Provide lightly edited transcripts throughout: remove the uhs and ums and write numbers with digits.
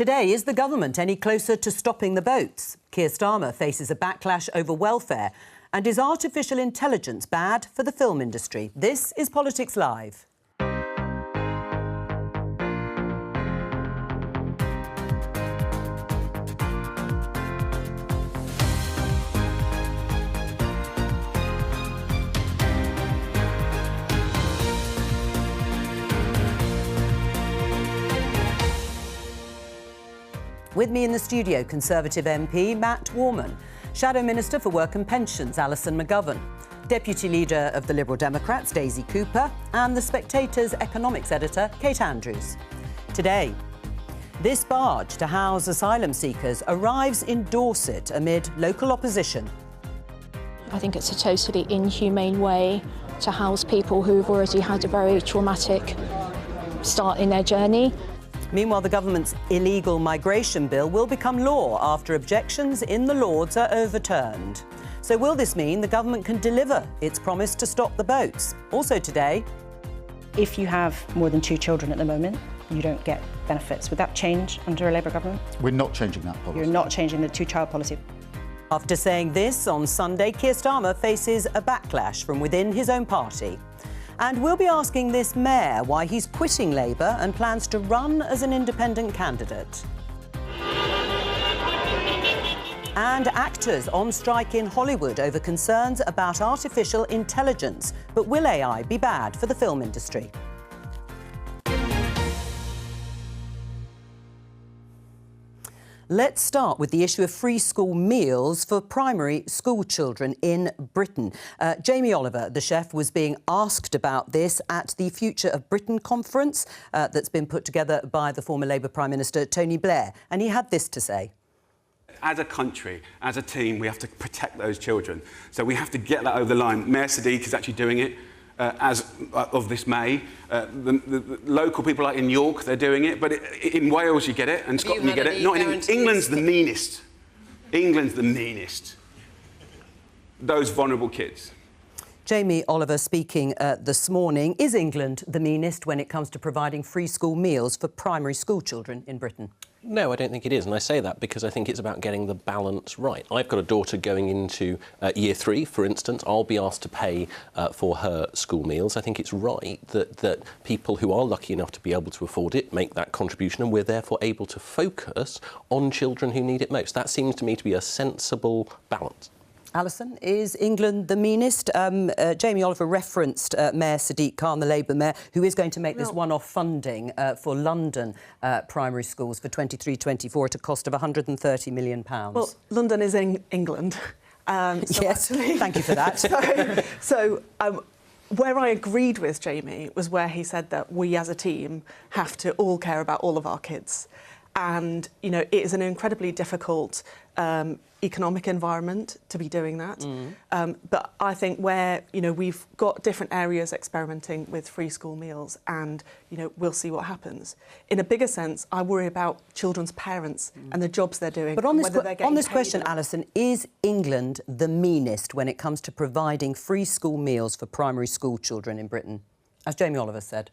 Today, is the government any closer to stopping the boats? Keir Starmer faces a backlash over welfare. And is artificial intelligence bad for the film industry? This is Politics Live. With me in the studio, Conservative MP Matt Warman, Shadow Minister for Work and Pensions Alison McGovern, Deputy Leader of the Liberal Democrats Daisy Cooper, and The Spectator's economics editor Kate Andrews. Today, this barge to house asylum seekers arrives in Dorset amid local opposition. I think it's a totally inhumane way to house people who've already had a very traumatic start in their journey. Meanwhile, the government's illegal migration bill will become law after objections in the Lords are overturned. So will this mean the government can deliver its promise to stop the boats? Also today, if you have more than 2 children at the moment, you don't get benefits. Would that change under a Labour government? We're not changing that policy. You're not changing the 2-child policy. After saying this on Sunday, Keir Starmer faces a backlash from within his own party. And we'll be asking this mayor why he's quitting Labour and plans to run as an independent candidate. And actors on strike in Hollywood over concerns about artificial intelligence. But will AI be bad for the film industry? Let's start with the issue of free school meals for primary school children in Britain. Jamie Oliver, the chef, was being asked about this at the Future of Britain conference that's been put together by the former Labour Prime Minister Tony Blair, and he had this to say. As a country, as a team, we have to protect those children. So we have to get that over the line. Mayor Sadiq is actually doing it. As of this May. The local people like in York, they're doing it, but in Wales you get it, and Scotland you get it. Not in England's the meanest. England's the meanest. Those vulnerable kids. Jamie Oliver speaking this morning. Is England the meanest when it comes to providing free school meals for primary school children in Britain? No, I don't think it is, and I say that because I think it's about getting the balance right. I've got a daughter going into Year 3, for instance. I'll be asked to pay for her school meals. I think it's right that people who are lucky enough to be able to afford it make that contribution, and we're therefore able to focus on children who need it most. That seems to me to be a sensible balance. Alison, is England the meanest? Jamie Oliver referenced Mayor Sadiq Khan, the Labour mayor, who is going to make this one-off funding for London primary schools for 23-24 at a cost of £130 million. Well, London is in England. Yes, actually, thank you for that. So where I agreed with Jamie was where he said that we as a team have to all care about all of our kids. And, you know, it is an incredibly difficult economic environment to be doing that. But I think where, you know, we've got different areas experimenting with free school meals and, you know, we'll see what happens. In a bigger sense, I worry about children's parents and the jobs they're doing. But on this question, Alison, is England the meanest when it comes to providing free school meals for primary school children in Britain, as Jamie Oliver said?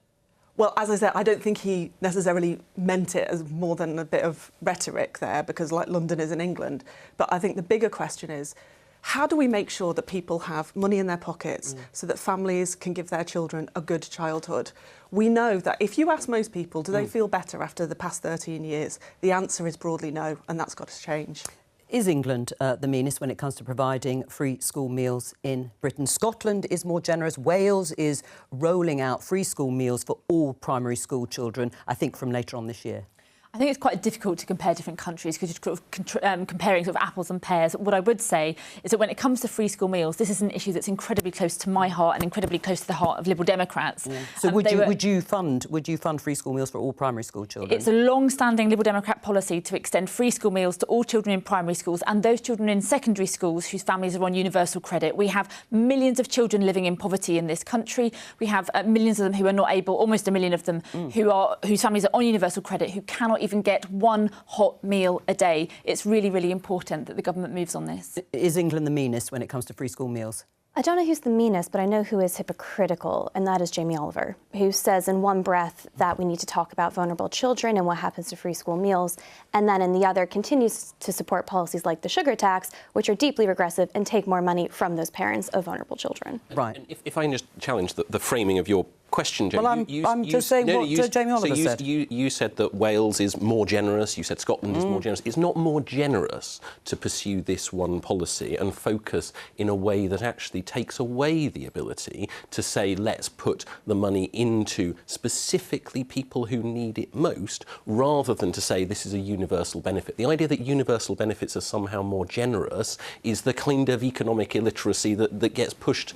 Well, as I said, I don't think he necessarily meant it as more than a bit of rhetoric there, because like London is in England. But I think the bigger question is, how do we make sure that people have money in their pockets so that families can give their children a good childhood? We know that if you ask most people, do they feel better after the past 13 years? The answer is broadly no, and that's got to change. Is England the meanest when it comes to providing free school meals in Britain? Scotland is more generous. Wales is rolling out free school meals for all primary school children, I think from later on this year. I think it's quite difficult to compare different countries because you're sort of comparing sort of apples and pears. What I would say is that when it comes to free school meals, this is an issue that's incredibly close to my heart and incredibly close to the heart of Liberal Democrats. So would you fund free school meals for all primary school children? It's a long-standing Liberal Democrat policy to extend free school meals to all children in primary schools and those children in secondary schools whose families are on universal credit. We have millions of children living in poverty in this country. We have millions of them who are not able, almost a million of them, whose families are on universal credit, who cannot even get one hot meal a day. It's really, really important that the government moves on this. Is England the meanest when it comes to free school meals? I don't know who's the meanest, but I know who is hypocritical, and that is Jamie Oliver, who says in one breath that we need to talk about vulnerable children and what happens to free school meals, and then in the other continues to support policies like the sugar tax, which are deeply regressive and take more money from those parents of vulnerable children. Right. And if I can just challenge the framing of your question, Jamie. Well, I'm just saying what Jamie Oliver said. You said that Wales is more generous, you said Scotland is more generous. It's not more generous to pursue this one policy and focus in a way that actually takes away the ability to say, let's put the money into specifically people who need it most, rather than to say this is a universal benefit. The idea that universal benefits are somehow more generous is the kind of economic illiteracy that gets pushed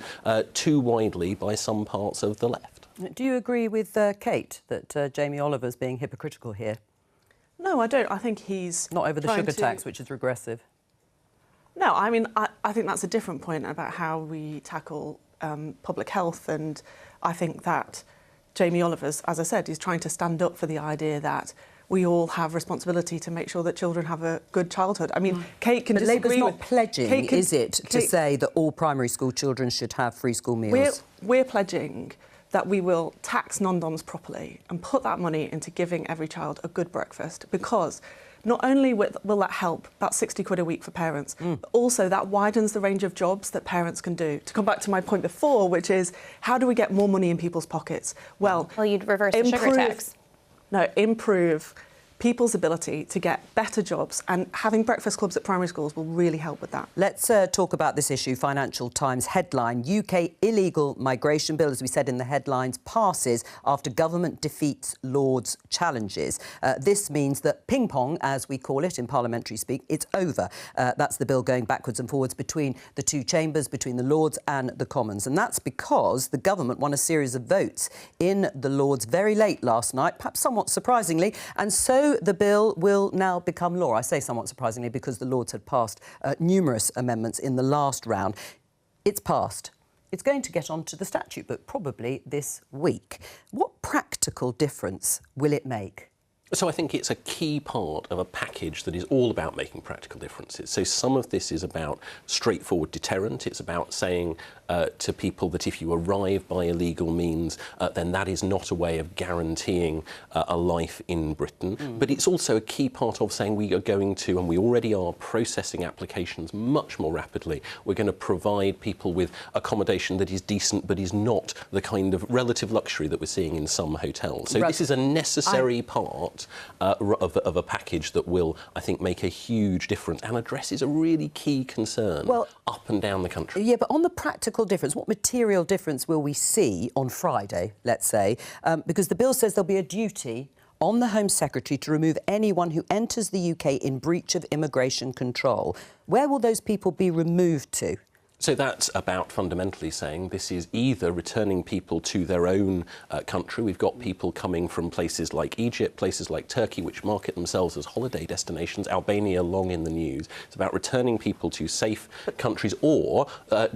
too widely by some parts of the left. Do you agree with Kate that Jamie Oliver's being hypocritical here? No, I don't. I think he's not over the sugar tax, which is regressive. No, I mean, I think that's a different point about how we tackle public health, and I think that Jamie Oliver's, as I said, is trying to stand up for the idea that we all have responsibility to make sure that children have a good childhood. I mean, Kate can disagree with... Labour's not pledging, is it, to say that all primary school children should have free school meals? We're pledging that we will tax non-doms properly and put that money into giving every child a good breakfast, because not only will that help about 60 quid a week for parents, but also that widens the range of jobs that parents can do. To come back to my point before, which is, how do we get more money in people's pockets? Well, you'd reverse the sugar tax. No, improve people's ability to get better jobs, and having breakfast clubs at primary schools will really help with that. Let's talk about this issue. Financial Times headline, UK illegal migration bill, as we said in the headlines, passes after government defeats Lord's challenges. This means that ping pong, as we call it in parliamentary speak, it's over. That's the bill going backwards and forwards between the two chambers, between the Lords and the Commons. And that's because the government won a series of votes in the Lords very late last night, perhaps somewhat surprisingly, and so the bill will now become law. I say somewhat surprisingly because the Lords had passed numerous amendments in the last round. It's passed. It's going to get onto the statute book probably this week. What practical difference will it make? So I think it's a key part of a package that is all about making practical differences. So some of this is about straightforward deterrent. It's about saying to people that if you arrive by illegal means, then that is not a way of guaranteeing a life in Britain. But it's also a key part of saying we are going to, and we already are, processing applications much more rapidly. We're going to provide people with accommodation that is decent but is not the kind of relative luxury that we're seeing in some hotels. So this is a necessary part of a package that will, I think, make a huge difference and addresses a really key concern up and down the country. Yeah, but on the practical difference, what material difference will we see on Friday, let's say? Because the bill says there'll be a duty on the Home Secretary to remove anyone who enters the UK in breach of immigration control. Where will those people be removed to? So that's about fundamentally saying this is either returning people to their own country. We've got people coming from places like Egypt, places like Turkey, which market themselves as holiday destinations, Albania long in the news. It's about returning people to safe countries, or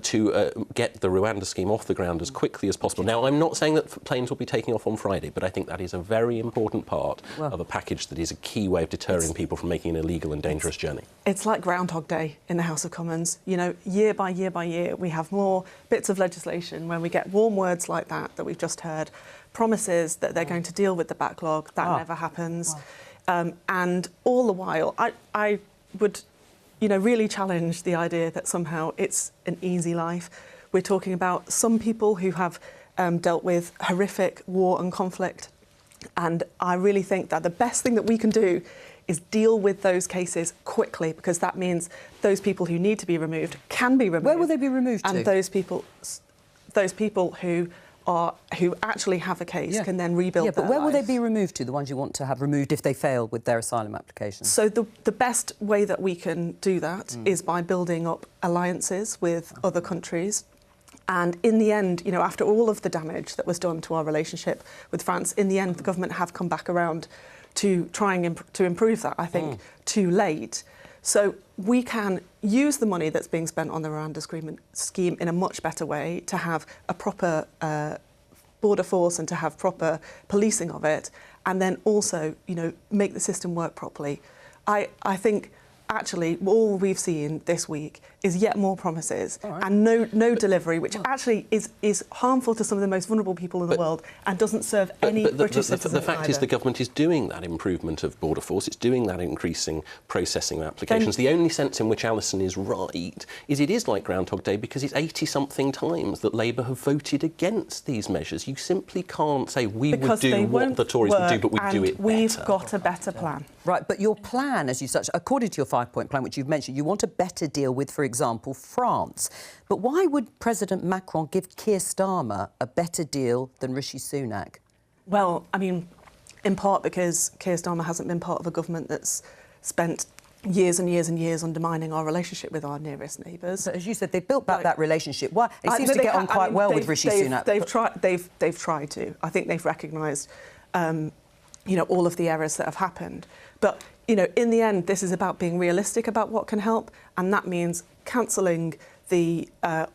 to get the Rwanda scheme off the ground as quickly as possible. Now, I'm not saying that planes will be taking off on Friday, but I think that is a very important part of a package that is a key way of deterring people from making an illegal and dangerous journey. It's like Groundhog Day in the House of Commons. You know, year by year by year, we have more bits of legislation when we get warm words like that we've just heard, promises that they're going to deal with the backlog. That never happens. And all the while, I would, you know, really challenge the idea that somehow it's an easy life. We're talking about some people who have dealt with horrific war and conflict. And I really think that the best thing that we can do is deal with those cases quickly, because that means those people who need to be removed can be removed. Where will they be removed to? And those people who actually have a case can then rebuild their but where will lives. they be removed to, the ones you want to have removed if they fail with their asylum application? So the best way that we can do that is by building up alliances with other countries. And in the end, you know, after all of the damage that was done to our relationship with France, in the end, the government have come back around to trying to improve that, I think, too late. So we can use the money that's being spent on the Rwanda scheme in a much better way to have a proper border force and to have proper policing of it, and then also, you know, make the system work properly. I think actually all we've seen this week is yet more promises and no delivery, which actually is harmful to some of the most vulnerable people in the world and doesn't serve any British citizens. The fact is the government is doing that improvement of border force, it's doing that increasing processing of applications. The only sense in which Alison is right is it is like Groundhog Day because it's 80-something times that Labour have voted against these measures. You simply can't say we would do what the Tories would do, but we'd do it better. We've got a better plan. Right, but your plan, as you such, according to your 5-point plan, which you've mentioned, you want a better deal with, for example, France. But why would President Macron give Keir Starmer a better deal than Rishi Sunak? Well, I mean, in part because Keir Starmer hasn't been part of a government that's spent years and years and years undermining our relationship with our nearest neighbours. But as you said, they've built back that relationship. Why? It seems to get on quite well with Rishi Sunak. They've tried to. I think they've recognised, all of the errors that have happened. But, in the end, this is about being realistic about what can help, and that means cancelling the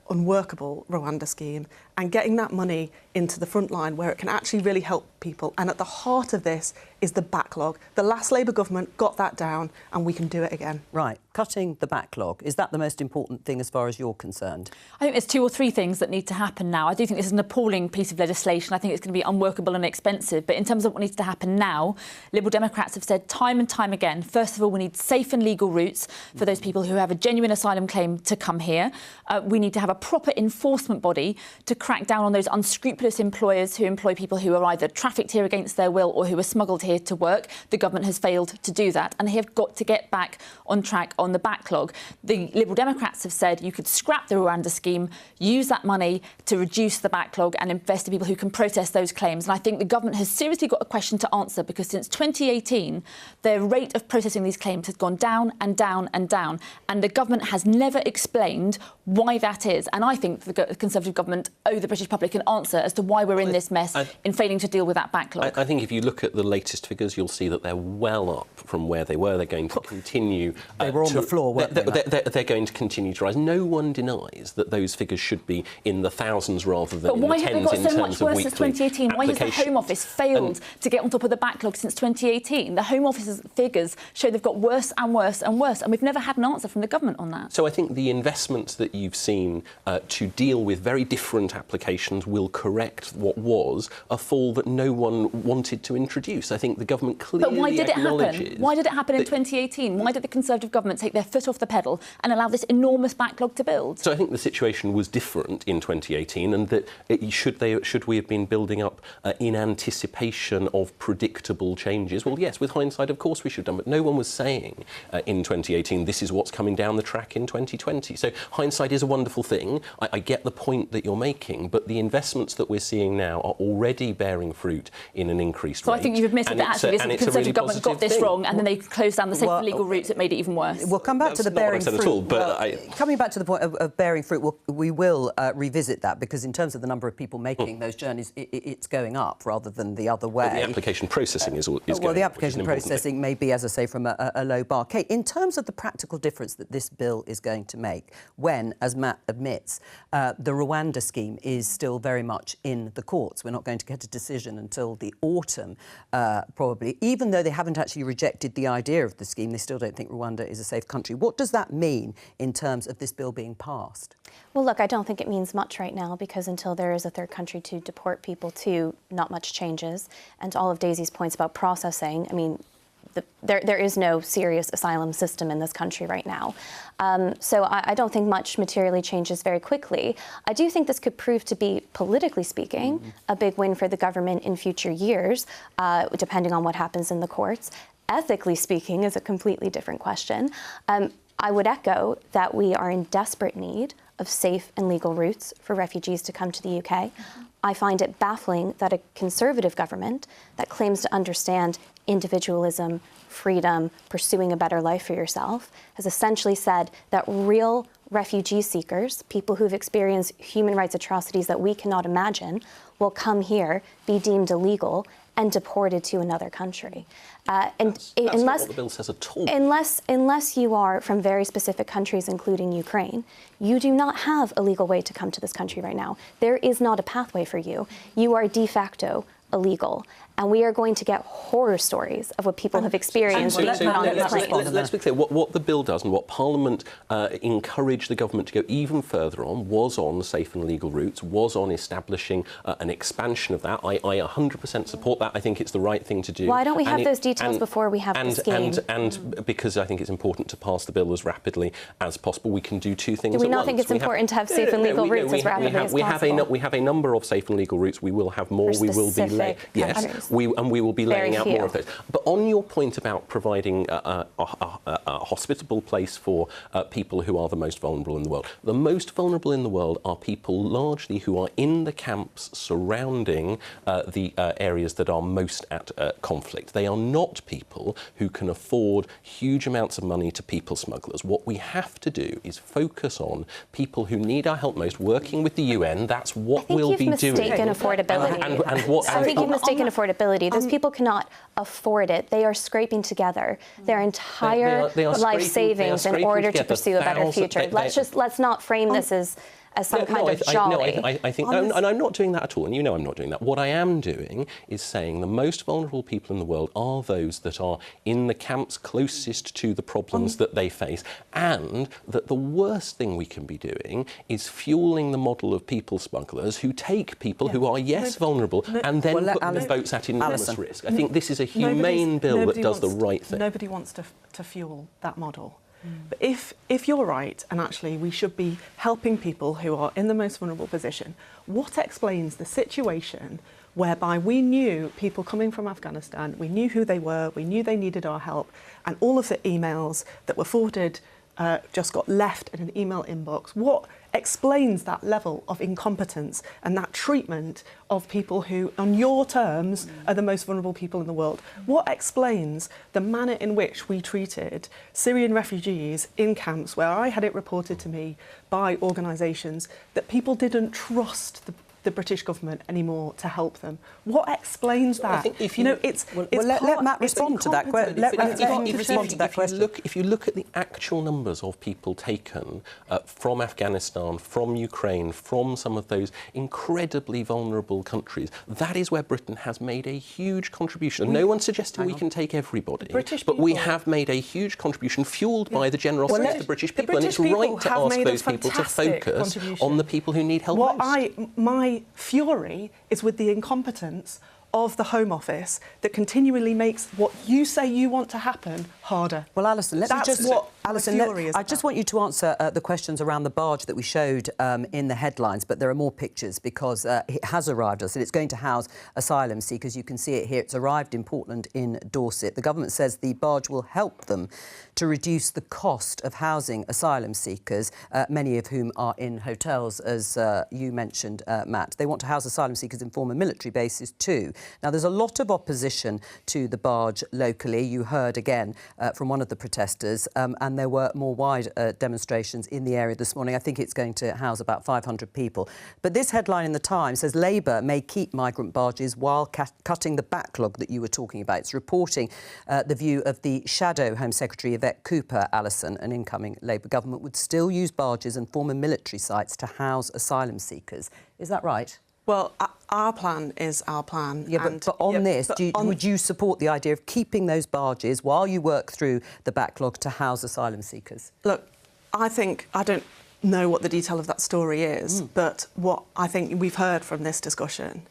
unworkable Rwanda scheme and getting that money into the front line where it can actually really help people. And at the heart of this is the backlog. The last Labour government got that down and we can do it again. Right. Cutting the backlog. Is that the most important thing as far as you're concerned? I think there's 2 or 3 things that need to happen now. I do think this is an appalling piece of legislation. I think it's going to be unworkable and expensive. But in terms of what needs to happen now, Liberal Democrats have said time and time again, first of all, we need safe and legal routes for those people who have a genuine asylum claim to come here. We need to have a proper enforcement body to crack down on those unscrupulous employers who employ people who are either trafficked here against their will or who are smuggled here to work. The government has failed to do that, and they have got to get back on track on the backlog. The Liberal Democrats have said you could scrap the Rwanda scheme, use that money to reduce the backlog and invest in people who can process those claims. And I think the government has seriously got a question to answer, because since 2018, their rate of processing these claims has gone down and down and down, and the government has never explained why that is. And I think the Conservative government owe the British public an answer as to why we're in this mess in failing to deal with that backlog. I think if you look at the latest figures, you'll see that they're well up from where they were. They're going to continue. They were on the floor, weren't they? They're going to continue to rise. No one denies that those figures should be in the thousands rather than in the tens in terms of weekly. But why have they got so much worse since 2018? Why has the Home Office failed to get on top of the backlog since 2018? The Home Office's figures show they've got worse and worse and worse, and we've never had an answer from the government on that. So I think the investments that you've seen to deal with very different applications will correct what was a fall that no one wanted to introduce. I think the government clearly But why did it acknowledges... happen? Why did it happen in 2018? Why did the Conservative government take their foot off the pedal and allow this enormous backlog to build? So I think the situation was different in 2018, and that should we have been building up in anticipation of predictable changes? Well, yes, with hindsight, of course we should have done, but no one was saying in 2018 this is what's coming down the track in 2020. So hindsight is a wonderful thing. I get the point that you're making, but the investments that we're seeing now are already bearing fruit in an increased rate. So I think you've admitted that actually the Conservative government got this wrong, and then they closed down the safe and legal routes that made it even worse. We'll come back to the bearing fruit. Coming back to the point of bearing fruit, we will revisit that, because in terms of the number of people making those journeys, it's going up rather than the other way. Well, the application processing is going up. Well, the application processing may be, as I say, from a low bar. Kate, in terms of the practical difference that this bill is going to make when, as Matt admits, the Rwanda scheme is still very much in the courts. We're not going to get a decision until the autumn, probably. Even though they haven't actually rejected the idea of the scheme, they still don't think Rwanda is a safe country. What does that mean in terms of this bill being passed? Well, look, I don't think it means much right now, because until there is a third country to deport people to, not much changes. And to all of Daisy's points about processing, I mean, there is no serious asylum system in this country right now. So I don't think much materially changes very quickly. I do think this could prove to be, politically speaking, a big win for the government in future years, depending on what happens in the courts. Ethically speaking is a completely different question. I would echo that we are in desperate need of safe and legal routes for refugees to come to the UK. I find it baffling that a Conservative government that claims to understand individualism, freedom, pursuing a better life for yourself, has essentially said that real refugee seekers, people who've experienced human rights atrocities that we cannot imagine, will come here, be deemed illegal, and deported to another country. That's not what the bill says at all. Unless you are from very specific countries, including Ukraine, you do not have a legal way to come to this country right now. There is not a pathway for you. You are de facto illegal. and we are going to get horror stories of what people have experienced being put on these planes. Let's be clear. What the bill does and what Parliament encouraged the government to go even further on was on safe and legal routes, was on establishing an expansion of that. I 100% support that. I think it's the right thing to do. Why don't we have those details before we have this game? And because I think it's important to pass the bill as rapidly as possible, we can do two things at once. Do we not think it's important to have safe and legal routes as rapidly as possible? We have a number of safe and legal routes. We will have more. We will be we will be laying out more of those. But on your point about providing a hospitable place for people who are the most vulnerable in the world, the most vulnerable in the world are people largely who are in the camps surrounding the areas that are most at conflict. They are not people who can afford huge amounts of money to people smugglers. What we have to do is focus on people who need our help most, working with the UN. That's what we'll be doing. I think you've mistaken affordability. I think you've mistaken affordability. Those people cannot afford it. They are scraping together their entire life savings in order to pursue a better future. Let's not frame this as some kind of jolly. I think, and I'm not doing that at all, and you know I'm not doing that. What I am doing is saying the most vulnerable people in the world are those that are in the camps closest to the problems that they face, and that the worst thing we can be doing is fueling the model of people smugglers who take people who are, vulnerable, and then put them in boats at enormous risk. I think this is a humane bill that does the right thing. Nobody wants to fuel that model. But if you're right, and actually we should be helping people who are in the most vulnerable position, what explains the situation whereby we knew people coming from Afghanistan, we knew who they were, we knew they needed our help, and all of the emails that were forwarded just got left in an email inbox? What explains that level of incompetence and that treatment of people who, on your terms, are the most vulnerable people in the world? What explains the manner in which we treated Syrian refugees in camps where I had it reported to me by organisations that people didn't trust the British government anymore to help them? What explains that? I think let Matt respond to that question. If you look at the actual numbers of people taken from Afghanistan, from Ukraine, from some of those incredibly vulnerable countries, that is where Britain has made a huge contribution. No one's suggesting we can take everybody, but we have made a huge contribution fuelled by the generosity of the British people, and it's right to ask those people to focus on the people who need help most. My fury is with the incompetence of the Home Office that continually makes what you say you want to happen harder. Well, Alison, I just want you to answer the questions around the barge that we showed in the headlines, but there are more pictures because it has arrived us and it's going to house asylum seekers. You can see it here. It's arrived in Portland in Dorset. The government says the barge will help them to reduce the cost of housing asylum seekers, many of whom are in hotels, as you mentioned, Matt. They want to house asylum seekers in former military bases too. Now, there's a lot of opposition to the barge locally. You heard again from one of the protesters, and there were more wide demonstrations in the area this morning. I think it's going to house about 500 people. But this headline in The Times says Labour may keep migrant barges while cutting the backlog that you were talking about. It's reporting the view of the Shadow Home Secretary, Yvette Cooper. Alison, an incoming Labour government would still use barges and former military sites to house asylum seekers. Is that right? Well, our plan is our plan. Yeah, but on this, would you support the idea of keeping those barges while you work through the backlog to house asylum seekers? Look, I don't know what the detail of that story is, but what I think we've heard from this discussion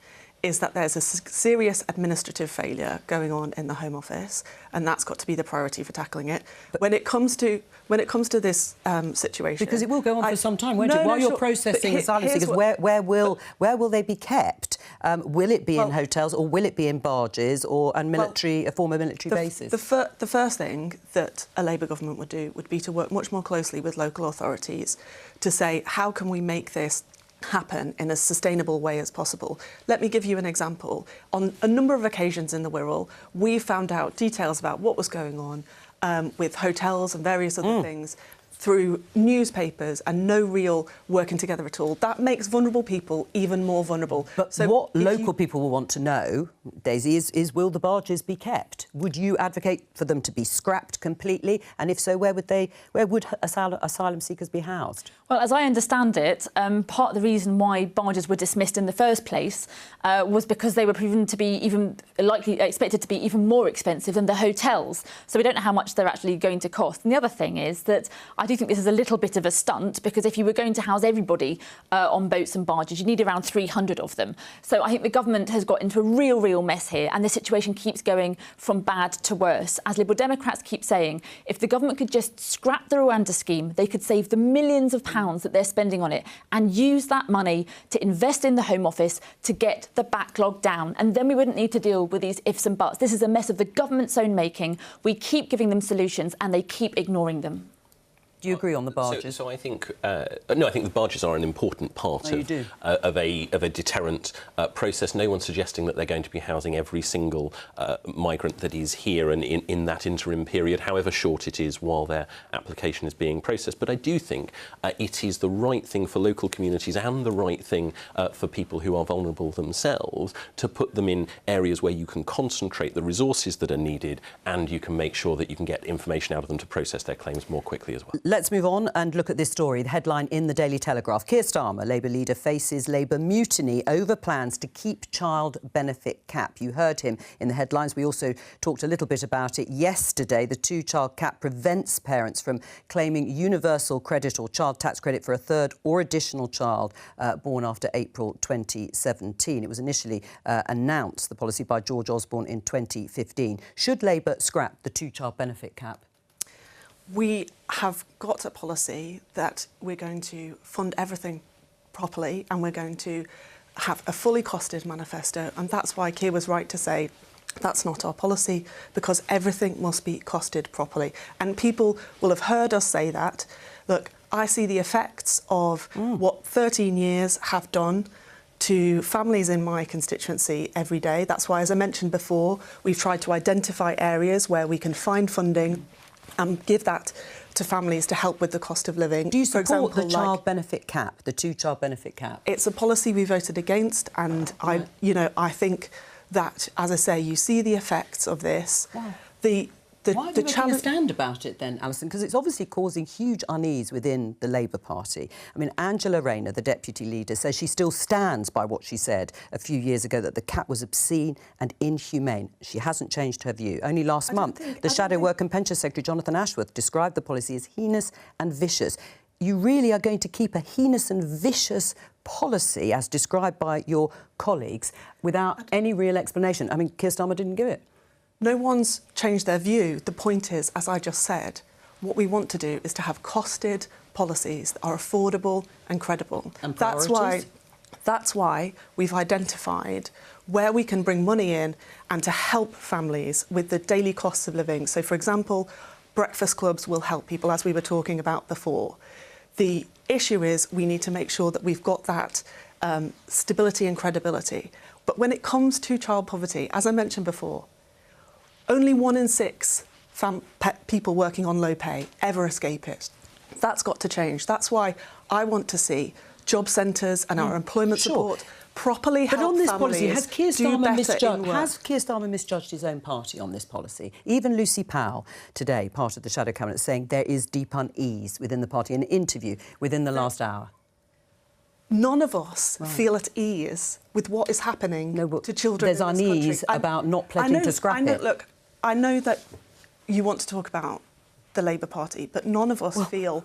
is that there's a serious administrative failure going on in the Home Office, and that's got to be the priority for tackling it. But when it comes to this situation, because it will go on for some time, won't it? While you're processing asylum seekers, where will they be kept? Will it be in hotels, or will it be in barges, or former military bases? The first thing that a Labour government would do would be to work much more closely with local authorities to say, how can we make this happen in a sustainable way as possible? Let me give you an example. On a number of occasions in the Wirral, we found out details about what was going on with hotels and various other things through newspapers and no real working together at all. That makes vulnerable people even more vulnerable. But so what local people will want to know, Daisy, is will the barges be kept? Would you advocate for them to be scrapped completely? And if so, where would asylum seekers be housed? Well, as I understand it, part of the reason why barges were dismissed in the first place was because they were proven to be expected to be even more expensive than the hotels. So we don't know how much they're actually going to cost. And the other thing is that I do think this is a little bit of a stunt, because if you were going to house everybody on boats and barges, you need around 300 of them. So I think the government has got into a real mess here, and the situation keeps going from bad to worse. As Liberal Democrats keep saying, if the government could just scrap the Rwanda scheme, they could save the millions of pounds that they're spending on it and use that money to invest in the Home Office to get the backlog down. And then we wouldn't need to deal with these ifs and buts. This is a mess of the government's own making. We keep giving them solutions and they keep ignoring them. Do you agree on the barges? So I think no. I think the barges are an important part of a deterrent process. No one's suggesting that they're going to be housing every single migrant that is here and in that interim period, however short it is, while their application is being processed. But I do think it is the right thing for local communities and the right thing for people who are vulnerable themselves to put them in areas where you can concentrate the resources that are needed, and you can make sure that you can get information out of them to process their claims more quickly as well. Let's move on and look at this story. The headline in the Daily Telegraph. Keir Starmer, Labour leader, faces Labour mutiny over plans to keep child benefit cap. You heard him in the headlines. We also talked a little bit about it yesterday. The two-child cap prevents parents from claiming universal credit or child tax credit for a third or additional child born after April 2017. It was initially announced, the policy, by George Osborne in 2015. Should Labour scrap the two-child benefit cap? We have got a policy that we're going to fund everything properly, and we're going to have a fully costed manifesto, and that's why Keir was right to say that's not our policy, because everything must be costed properly. And people will have heard us say that. Look, I see the effects of what 13 years have done to families in my constituency every day. That's why, as I mentioned before, we've tried to identify areas where we can find funding and give that to families to help with the cost of living. Do you support the child benefit cap, the two-child benefit cap? It's a policy we voted against, and I think that, as I say, you see the effects of this. Wow. Why are we making a stand about it then, Alison? Because it's obviously causing huge unease within the Labour Party. I mean, Angela Rayner, the deputy leader, says she still stands by what she said a few years ago, that the cap was obscene and inhumane. She hasn't changed her view. Only last month, the Shadow Work and Pension Secretary, Jonathan Ashworth, described the policy as heinous and vicious. You really are going to keep a heinous and vicious policy, as described by your colleagues, without any real explanation? I mean, Keir Starmer didn't give it. No one's changed their view. The point is, as I just said, what we want to do is to have costed policies that are affordable and credible. And priorities? That's why we've identified where we can bring money in and to help families with the daily costs of living. So, for example, breakfast clubs will help people, as we were talking about before. The issue is we need to make sure that we've got that stability and credibility. But when it comes to child poverty, as I mentioned before, only 1 in 6 people working on low pay ever escape it. That's got to change. That's why I want to see job centres and our employment support properly help families. But on this policy, has Keir Starmer misjudged his own party on this policy? Even Lucy Powell today, part of the Shadow Cabinet, saying there is deep unease within the party in an interview within the last hour. None of us feel at ease with what is happening to children in this country. There's unease about not pledging to scrap it. Look, I know that you want to talk about the Labour Party, but none of us feel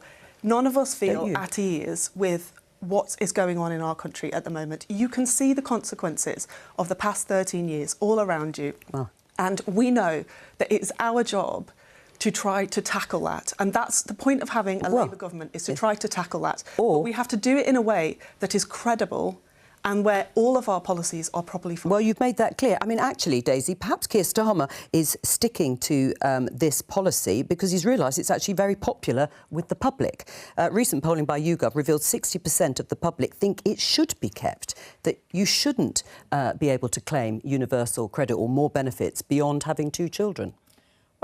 at ease with what is going on in our country at the moment. You can see the consequences of the past 13 years all around you. Wow. And we know that it's our job to try to tackle that. And that's the point of having a Labour government, is to try to tackle that. But we have to do it in a way that is credible and where all of our policies are properly funded. Well, you've made that clear. I mean, actually, Daisy, perhaps Keir Starmer is sticking to this policy because he's realised it's actually very popular with the public. Recent polling by YouGov revealed 60% of the public think it should be kept, that you shouldn't be able to claim universal credit or more benefits beyond having 2 children.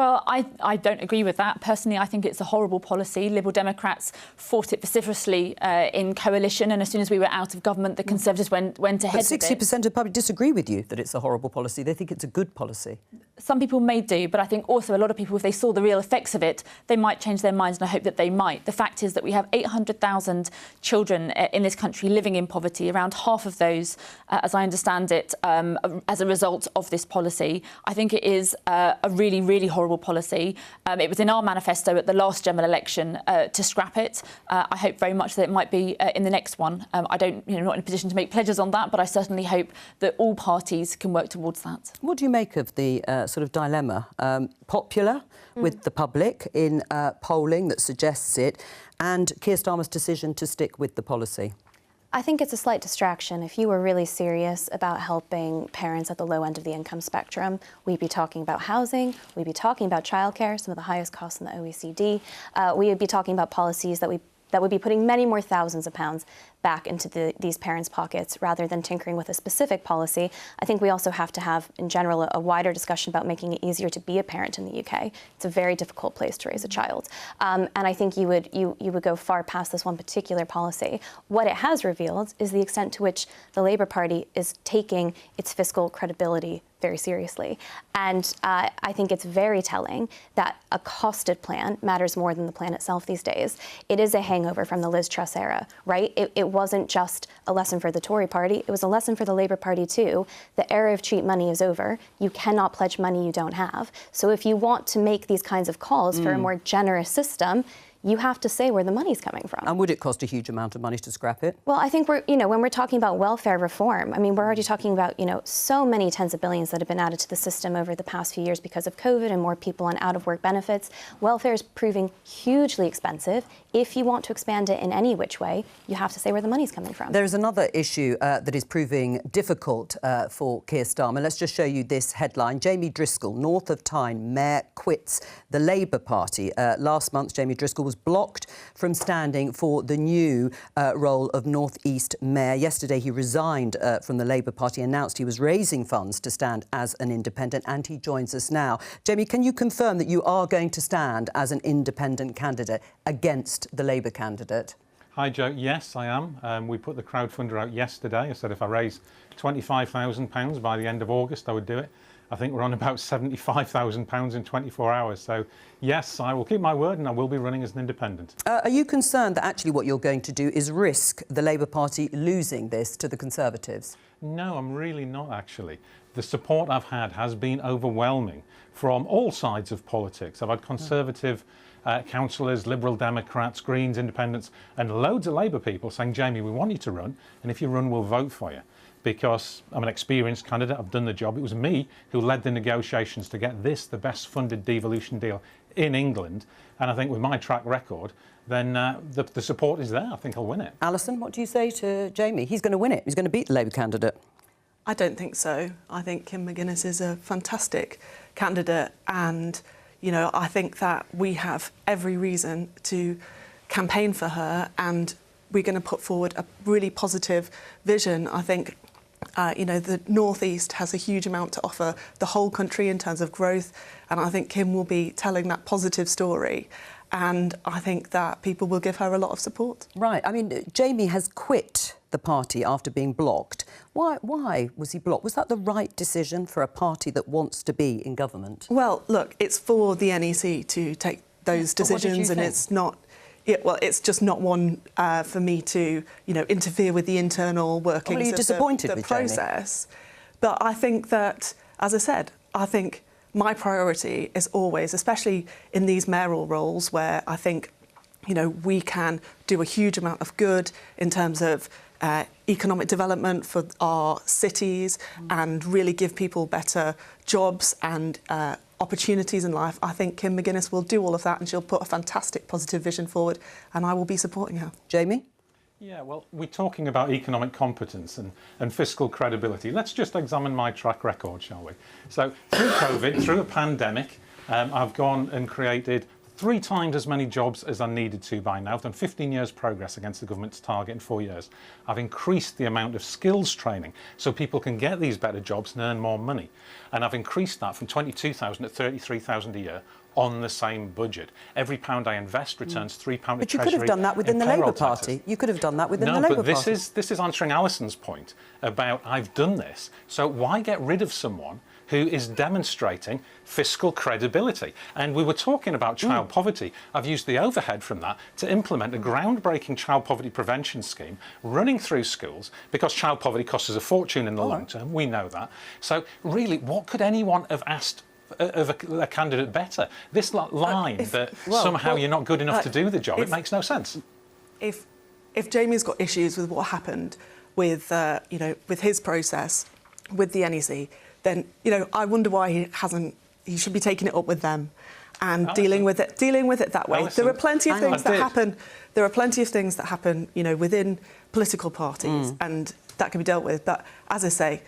Well, I don't agree with that. Personally, I think it's a horrible policy. Liberal Democrats fought it vociferously in coalition, and as soon as we were out of government, the Conservatives went ahead with it. 60% of the public disagree with you that it's a horrible policy. They think it's a good policy. Some people may do, but I think also a lot of people, if they saw the real effects of it, they might change their minds, and I hope that they might. The fact is that we have 800,000 children in this country living in poverty, around half of those, as I understand it, as a result of this policy. I think it is a really, really horrible policy. It was in our manifesto at the last general election to scrap it. I hope very much that it might be in the next one. I don't, not in a position to make pledges on that, but I certainly hope that all parties can work towards that. What do you make of the sort of dilemma? Popular with the public in polling that suggests it, and Keir Starmer's decision to stick with the policy? I think it's a slight distraction. If you were really serious about helping parents at the low end of the income spectrum, we'd be talking about housing, we'd be talking about childcare, some of the highest costs in the OECD. We would be talking about policies that would be putting many more thousands of pounds back into these parents' pockets rather than tinkering with a specific policy. I think we also have to have, in general, a wider discussion about making it easier to be a parent in the UK. It's a very difficult place to raise a child. And I think you would go far past this one particular policy. What it has revealed is the extent to which the Labour Party is taking its fiscal credibility very seriously. And I think it's very telling that a costed plan matters more than the plan itself these days. It is a hangover from the Liz Truss era, right? It wasn't just a lesson for the Tory party, it was a lesson for the Labour Party too. The era of cheap money is over. You cannot pledge money you don't have. So if you want to make these kinds of calls for a more generous system, you have to say where the money's coming from. And would it cost a huge amount of money to scrap it? Well, I think when we're talking about welfare reform, I mean, we're already talking about, so many tens of billions that have been added to the system over the past few years because of COVID and more people on out-of-work benefits. Welfare is proving hugely expensive. If you want to expand it in any which way, you have to say where the money's coming from. There is another issue that is proving difficult for Keir Starmer. Let's just show you this headline. Jamie Driscoll, North of Tyne Mayor, quits the Labour Party. Last month, Jamie Driscoll was blocked from standing for the new role of North East Mayor. Yesterday, he resigned from the Labour Party, announced he was raising funds to stand as an independent, and he joins us now. Jamie, can you confirm that you are going to stand as an independent candidate against the Labour candidate? Hi, Jo. Yes, I am. We put the crowdfunder out yesterday. I said if I raise £25,000 by the end of August, I would do it. I think we're on about £75,000 in 24 hours. So, yes, I will keep my word and I will be running as an independent. Are you concerned that actually what you're going to do is risk the Labour Party losing this to the Conservatives? No, I'm really not, actually. The support I've had has been overwhelming from all sides of politics. I've had Conservative councillors, Liberal Democrats, Greens, Independents, and loads of Labour people saying, Jamie, we want you to run, and if you run, we'll vote for you. Because I'm an experienced candidate, I've done the job. It was me who led the negotiations to get this, the best funded devolution deal in England. And I think with my track record, then the support is there. I think I'll win it. Alison, what do you say to Jamie? He's going to win it. He's going to beat the Labour candidate. I don't think so. I think Kim McGuinness is a fantastic candidate, and, I think that we have every reason to campaign for her, and we're going to put forward a really positive vision. I think the North East has a huge amount to offer the whole country in terms of growth, and I think Kim will be telling that positive story, and I think that people will give her a lot of support. Right. I mean, Jamie has quit the party after being blocked. Why was he blocked? Was that the right decision for a party that wants to be in government? Well, look, it's for the NEC to take those decisions, and it's not... it's just not one for me to, interfere with the internal workings of the process. Jamie? But I think that, as I said, I think my priority is always, especially in these mayoral roles, where I think, we can do a huge amount of good in terms of economic development for our cities and really give people better jobs and opportunities in life. I think Kim McGuinness will do all of that, and she'll put a fantastic positive vision forward, and I will be supporting her. Jamie? Yeah, well, we're talking about economic competence and fiscal credibility. Let's just examine my track record, shall we? So, through COVID, through a pandemic, I've gone and created 3 times as many jobs as I needed to by now. I've done 15 years progress against the government's target in 4 years. I've increased the amount of skills training so people can get these better jobs and earn more money. And I've increased that from 22,000 to 33,000 a year on the same budget. Every pound I invest returns £3 to Treasury. But you could have done that within the Labour Party. You could have done that within the Labour Party. No, but this is answering Alison's point about I've done this. So why get rid of someone who is demonstrating fiscal credibility? And we were talking about child poverty. I've used the overhead from that to implement a groundbreaking child poverty prevention scheme running through schools, because child poverty costs us a fortune in the long term. We know that. So really, what could anyone have asked of a candidate better? This line that somehow you're not good enough to do the job, it makes no sense. If Jamie's got issues with what happened with with his process with the NEC, then I wonder why he should be taking it up with them and dealing with it that way. There are plenty of things that happen. There are plenty of things that happen, within political parties, and that can be dealt with. But as I say,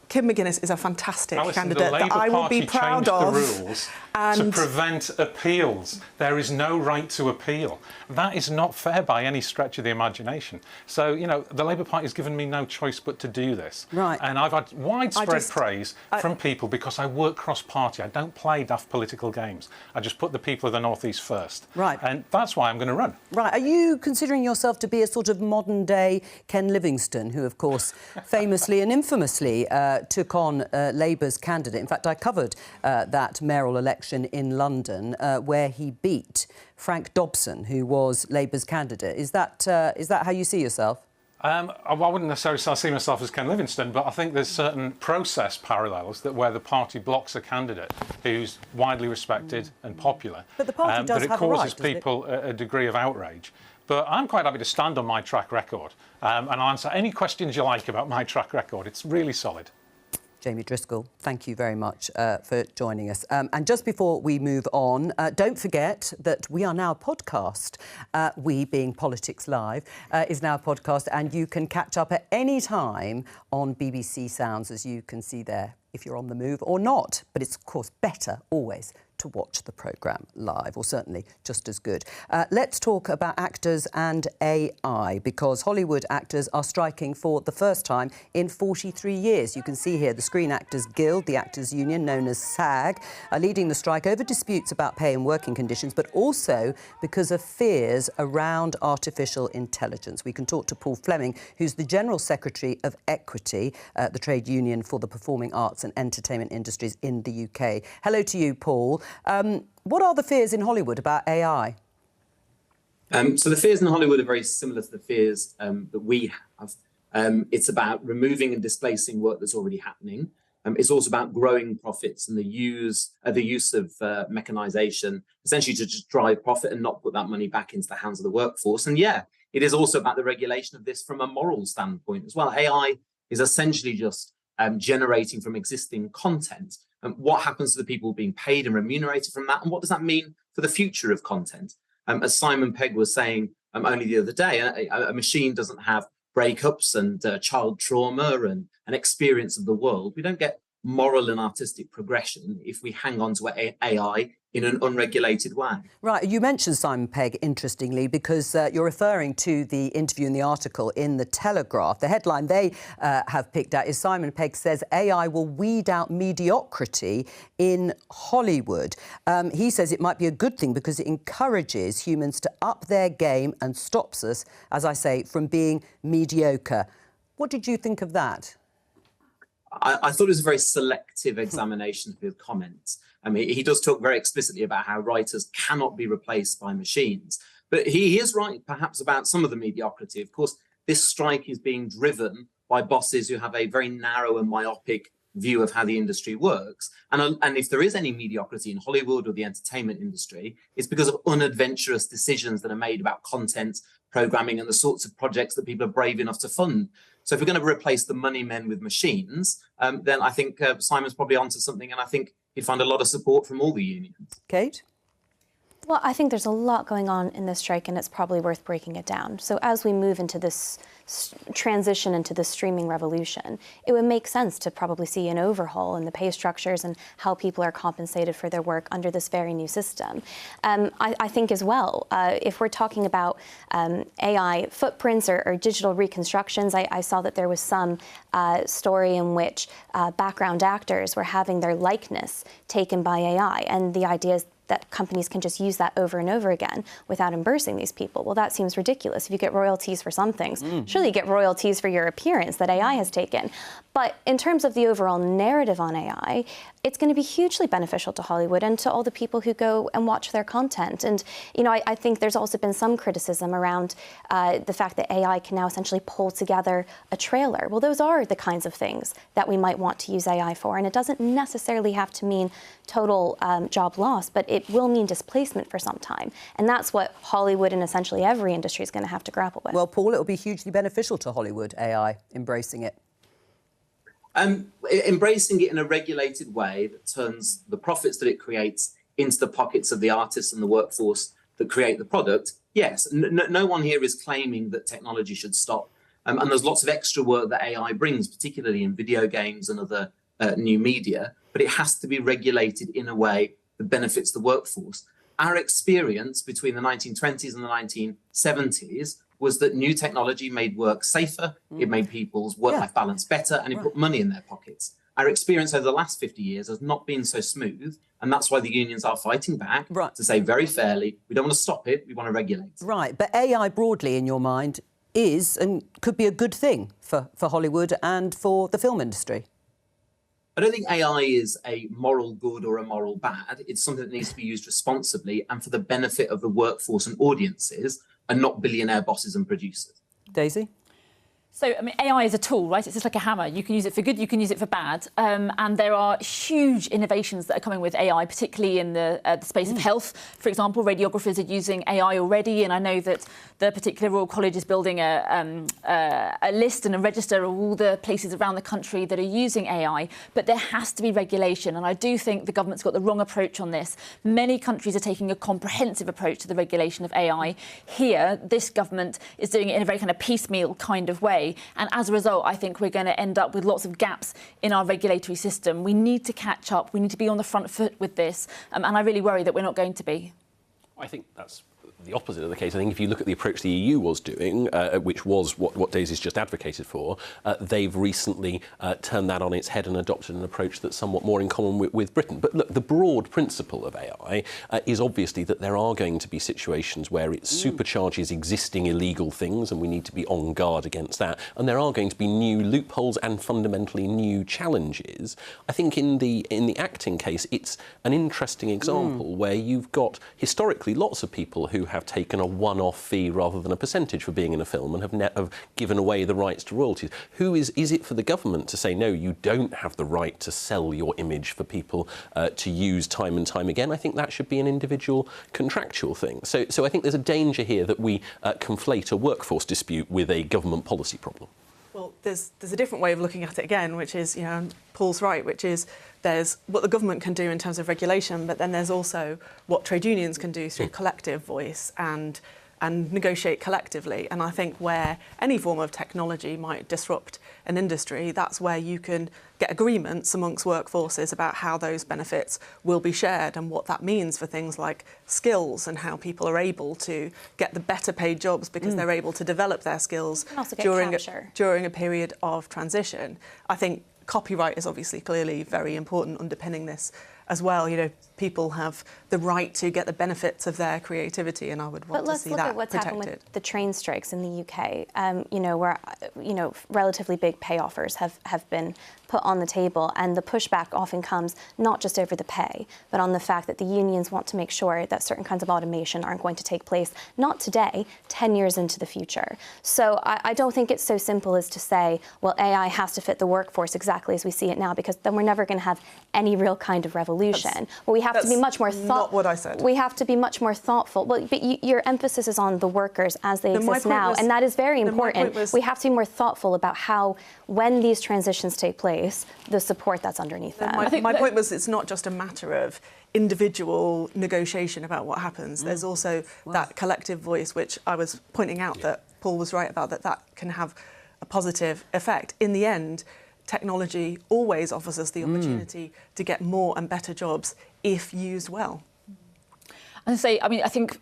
Kim McGuinness is a fantastic candidate that I will be proud of. The rules to prevent appeals. There is no right to appeal. That is not fair by any stretch of the imagination. So, the Labour Party has given me no choice but to do this. Right. And I've had widespread praise from people because I work cross-party. I don't play daft political games. I just put the people of the North East first. Right. And that's why I'm going to run. Right. Are you considering yourself to be a sort of modern-day Ken Livingstone, who, of course, famously and infamously took on Labour's candidate? In fact, I covered that mayoral election in London where he beat Frank Dobson, who was Labour's candidate. Is that how you see yourself? I wouldn't necessarily see myself as Ken Livingstone, but I think there's certain process parallels that where the party blocks a candidate who's widely respected and popular, but the party does that it have causes a right, people a degree of outrage. But I'm quite happy to stand on my track record and answer any questions you like about my track record. It's really solid. Jamie Driscoll, thank you very much for joining us. And just before we move on, don't forget that we are now a podcast. We, being Politics Live, is now a podcast, and you can catch up at any time on BBC Sounds, as you can see there, if you're on the move or not. But it's, of course, better always to watch the programme live, or certainly just as good. Let's talk about actors and AI, because Hollywood actors are striking for the first time in 43 years. You can see here the Screen Actors Guild, the actors' union known as SAG, are leading the strike over disputes about pay and working conditions, but also because of fears around artificial intelligence. We can talk to Paul Fleming, who's the General Secretary of Equity, the trade union for the performing arts and entertainment industries in the UK. Hello to you, Paul. What are the fears in Hollywood about AI? So the fears in Hollywood are very similar to the fears that we have. It's about removing and displacing work that's already happening. It's also about growing profits and the use of mechanization, essentially to just drive profit and not put that money back into the hands of the workforce. And yeah, it is also about the regulation of this from a moral standpoint as well. AI is essentially just generating from existing content. What happens to the people being paid and remunerated from that? And what does that mean for the future of content? As Simon Pegg was saying only the other day, a machine doesn't have breakups and child trauma and an experience of the world. We don't get moral and artistic progression if we hang on to AI in an unregulated way. Right, you mentioned Simon Pegg, interestingly, because you're referring to the interview in the article in The Telegraph. The headline they have picked out is Simon Pegg says AI will weed out mediocrity in Hollywood. He says it might be a good thing because it encourages humans to up their game and stops us, as I say, from being mediocre. What did you think of that? I thought it was a very selective examination of his comments. He does talk very explicitly about how writers cannot be replaced by machines. But he is right, perhaps, about some of the mediocrity. Of course, this strike is being driven by bosses who have a very narrow and myopic view of how the industry works. And if there is any mediocrity in Hollywood or the entertainment industry, it's because of unadventurous decisions that are made about content, programming, and the sorts of projects that people are brave enough to fund. So if we're going to replace the money men with machines, then I think Simon's probably onto something, and I think he'd find a lot of support from all the unions. Kate? Well, I think there's a lot going on in this strike, and it's probably worth breaking it down. So as we move into this transition into the streaming revolution, it would make sense to probably see an overhaul in the pay structures and how people are compensated for their work under this very new system. I think as well, if we're talking about AI footprints or digital reconstructions, I saw that there was some story in which background actors were having their likeness taken by AI, and the idea is that companies can just use that over and over again without embarrassing these people. Well, that seems ridiculous. If you get royalties for some things, surely you get royalties for your appearance that AI has taken. But in terms of the overall narrative on AI, it's going to be hugely beneficial to Hollywood and to all the people who go and watch their content. And, you know, I think there's also been some criticism around the fact that AI can now essentially pull together a trailer. Well, those are the kinds of things that we might want to use AI for. And it doesn't necessarily have to mean total job loss, but it will mean displacement for some time. And that's what Hollywood and essentially every industry is going to have to grapple with. Well, Paul, it will be hugely beneficial to Hollywood, AI, embracing it. Embracing it in a regulated way that turns the profits that it creates into the pockets of the artists and the workforce that create the product. Yes, no one here is claiming that technology should stop. And there's lots of extra work that AI brings, particularly in video games and other new media, but it has to be regulated in a way that benefits the workforce. Our experience between the 1920s and the 1970s was that new technology made work safer, it made people's work-life balance better, and it put money in their pockets. Our experience over the last 50 years has not been so smooth, and that's why the unions are fighting back to say very fairly, we don't want to stop it, we want to regulate. Right, but AI broadly, in your mind, is and could be a good thing for Hollywood and for the film industry. I don't think AI is a moral good or a moral bad. It's something that needs to be used responsibly and for the benefit of the workforce and audiences, and not billionaire bosses and producers. Daisy? So, I mean, AI is a tool, right? It's just like a hammer. You can use it for good, you can use it for bad. And there are huge innovations that are coming with AI, particularly in the space of health. For example, radiographers are using AI already, and I know that the particular Royal College is building a list and a register of all the places around the country that are using AI. But there has to be regulation, and I do think the government's got the wrong approach on this. Many countries are taking a comprehensive approach to the regulation of AI. Here, this government is doing it in a very kind of piecemeal kind of way. And as a result, I think we're going to end up with lots of gaps in our regulatory system. We need to catch up. We need to be on the front foot with this. And I really worry that we're not going to be. I think that's the opposite of the case. I think if you look at the approach the EU was doing, which was what Daisy's just advocated for, they've recently turned that on its head and adopted an approach that's somewhat more in common with Britain. But look, the broad principle of AI is obviously that there are going to be situations where it supercharges existing illegal things, and we need to be on guard against that. And there are going to be new loopholes and fundamentally new challenges. I think in the acting case, it's an interesting example where you've got historically lots of people who have taken a one-off fee rather than a percentage for being in a film and have given away the rights to royalties. Is it for the government to say, no, you don't have the right to sell your image for people to use time and time again? I think that should be an individual contractual thing. So I think there's a danger here that we conflate a workforce dispute with a government policy problem. Well, there's a different way of looking at it again, which is, you know, Paul's right, which is there's what the government can do in terms of regulation, but then there's also what trade unions can do through collective voice and negotiate collectively. And I think where any form of technology might disrupt an industry, that's where you can get agreements amongst workforces about how those benefits will be shared and what that means for things like skills and how people are able to get the better paid jobs because they're able to develop their skills during a period of transition. I think copyright is obviously clearly very important underpinning this as well. You know, people have the right to get the benefits of their creativity, and I would want to see that protected. But let's look at what's happened with the train strikes in the UK. You know, where relatively big pay offers have been put on the table, and the pushback often comes not just over the pay, but on the fact that the unions want to make sure that certain kinds of automation aren't going to take place, not today, 10 years into the future. So I don't think it's so simple as to say, well, AI has to fit the workforce exactly as we see it now, because then we're never going to have any real kind of revolution. solution. But we have to be much more thoughtful. Not what I said. We have to be much more thoughtful. Well, but your emphasis is on the workers as they exist now, and that is very important. We have to be more thoughtful about how, when these transitions take place, the support that's underneath them. My point was, it's not just a matter of individual negotiation about what happens. There's also that collective voice, which I was pointing out that Paul was right about, that can have a positive effect. In the end, technology always offers us the opportunity to get more and better jobs if used well. And I think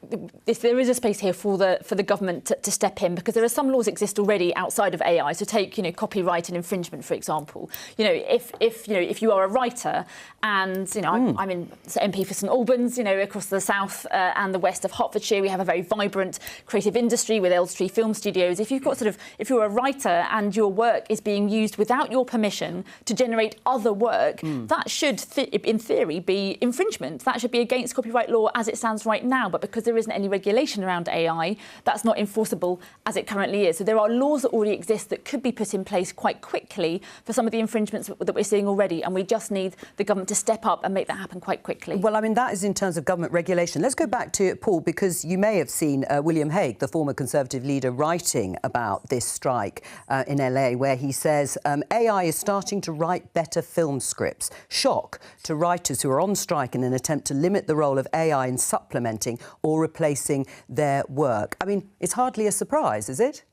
there is a space here for the government to step in, because there are some laws exist already outside of AI. So take copyright and infringement, for example. If you are a writer, and I'm in MP for St Albans, across the south and the west of Hertfordshire, we have a very vibrant creative industry with Elstree Film Studios. If if you're a writer and your work is being used without your permission to generate other work, that should, in theory, be infringement. That should be against copyright law as it stands right now, but because there isn't any regulation around AI, that's not enforceable as it currently is. So there are laws that already exist that could be put in place quite quickly for some of the infringements that we're seeing already, and we just need the government to step up and make that happen quite quickly. Well, that is in terms of government regulation. Let's go back to Paul, because you may have seen William Hague, the former Conservative leader, writing about this strike in LA, where he says AI is starting to write better film scripts. Shock to writers who are on strike in an attempt to limit the role of AI in supplementing or replacing their work. It's hardly a surprise, is it?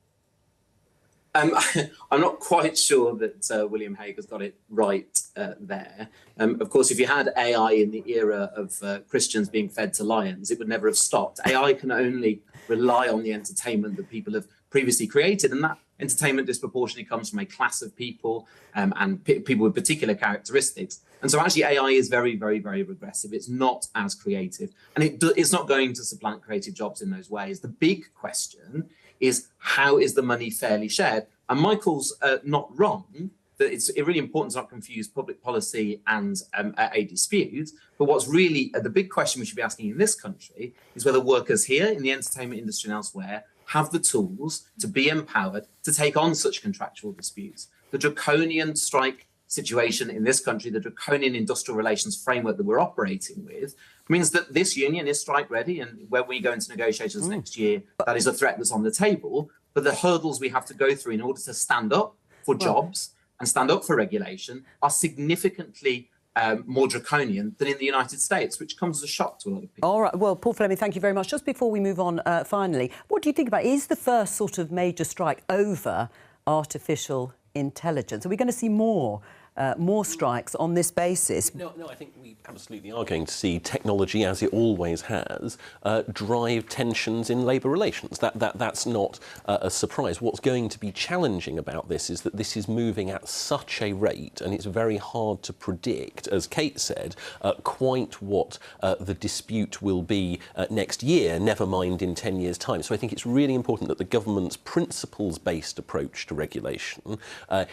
I'm not quite sure that William Hague has got it right there. Of course, if you had AI in the era of Christians being fed to lions, it would never have stopped. AI can only rely on the entertainment that people have previously created, and that entertainment disproportionately comes from a class of people and people with particular characteristics. And so actually AI is very, very, very regressive. It's not as creative, and it's not going to supplant creative jobs in those ways. The big question is, how is the money fairly shared? And Michael's not wrong that it's really important to not confuse public policy and a dispute. But what's really the big question we should be asking in this country is whether workers here in the entertainment industry and elsewhere have the tools to be empowered to take on such contractual disputes. The draconian strike situation in this country, the draconian industrial relations framework that we're operating with, means that this union is strike ready, and when we go into negotiations next year, that is a threat that's on the table. But the hurdles we have to go through in order to stand up for jobs and stand up for regulation are significantly more draconian than in the United States, which comes as a shock to a lot of people. All right. Well, Paul Fleming, thank you very much. Just before we move on, finally, what do you think about, is the first sort of major strike over artificial intelligence? Are we going to see more strikes on this basis? No, I think we absolutely are going to see technology, as it always has, drive tensions in labour relations. That's not a surprise. What's going to be challenging about this is that this is moving at such a rate, and it's very hard to predict, as Kate said, quite what the dispute will be next year, never mind in 10 years' time. So I think it's really important that the government's principles-based approach to regulation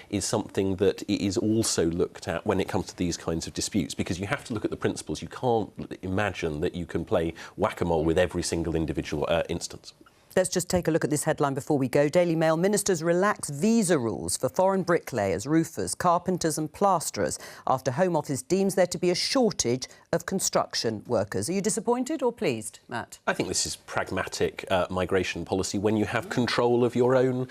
is something that is also looked at when it comes to these kinds of disputes, because you have to look at the principles. You can't imagine that you can play whack-a-mole with every single individual instance. Let's just take a look at this headline before we go. Daily Mail: ministers relax visa rules for foreign bricklayers, roofers, carpenters and plasterers after Home Office deems there to be a shortage of construction workers. Are you disappointed or pleased, Matt? I think this is pragmatic migration policy when you have control of your own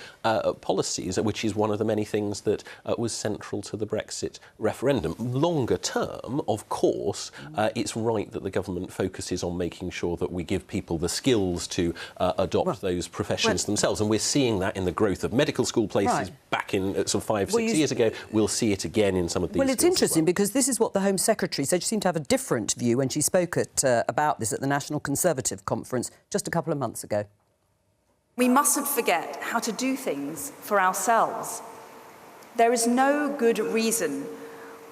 policies, which is one of the many things that was central to the Brexit referendum. Longer term, of course, it's right that the government focuses on making sure that we give people the skills to adopt those professions themselves, and we're seeing that in the growth of medical school places back in sort of 5-6 years ago. We'll see it again in some of these. Well, it's interesting because this is what the Home Secretary said. She seemed to have a different view when she spoke about this at the National Conservative Conference just a couple of months ago. We mustn't forget how to do things for ourselves. There is no good reason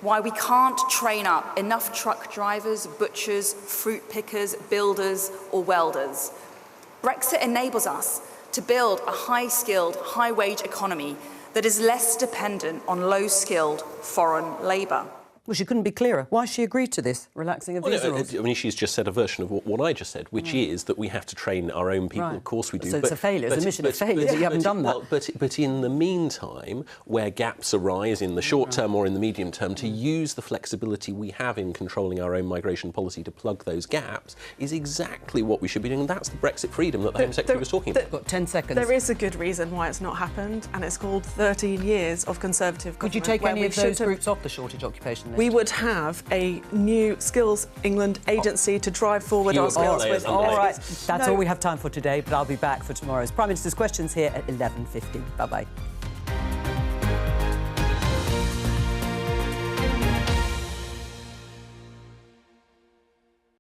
why we can't train up enough truck drivers, butchers, fruit pickers, builders or welders. Brexit enables us to build a high-skilled, high-wage economy that is less dependent on low-skilled foreign labour. Well, she couldn't be clearer. Why she agreed to this, relaxing of visa rules? I mean, she's just said a version of what I just said, which is that we have to train our own people. Right. Of course we do. So it's a failure. It's a mission of failure that you haven't done that. Well, but in the meantime, where gaps arise in the short term or in the medium term, to use the flexibility we have in controlling our own migration policy to plug those gaps is exactly what we should be doing. And that's the Brexit freedom that the Home Secretary was talking about. Got 10 seconds. There is a good reason why it's not happened, and it's called 13 years of Conservative government. Could you take any of those groups off the shortage occupation list? We would have a new Skills England agency to drive forward our skills with. All right, that's all we have time for today, but I'll be back for tomorrow's Prime Minister's Questions here at 11:50. Bye-bye.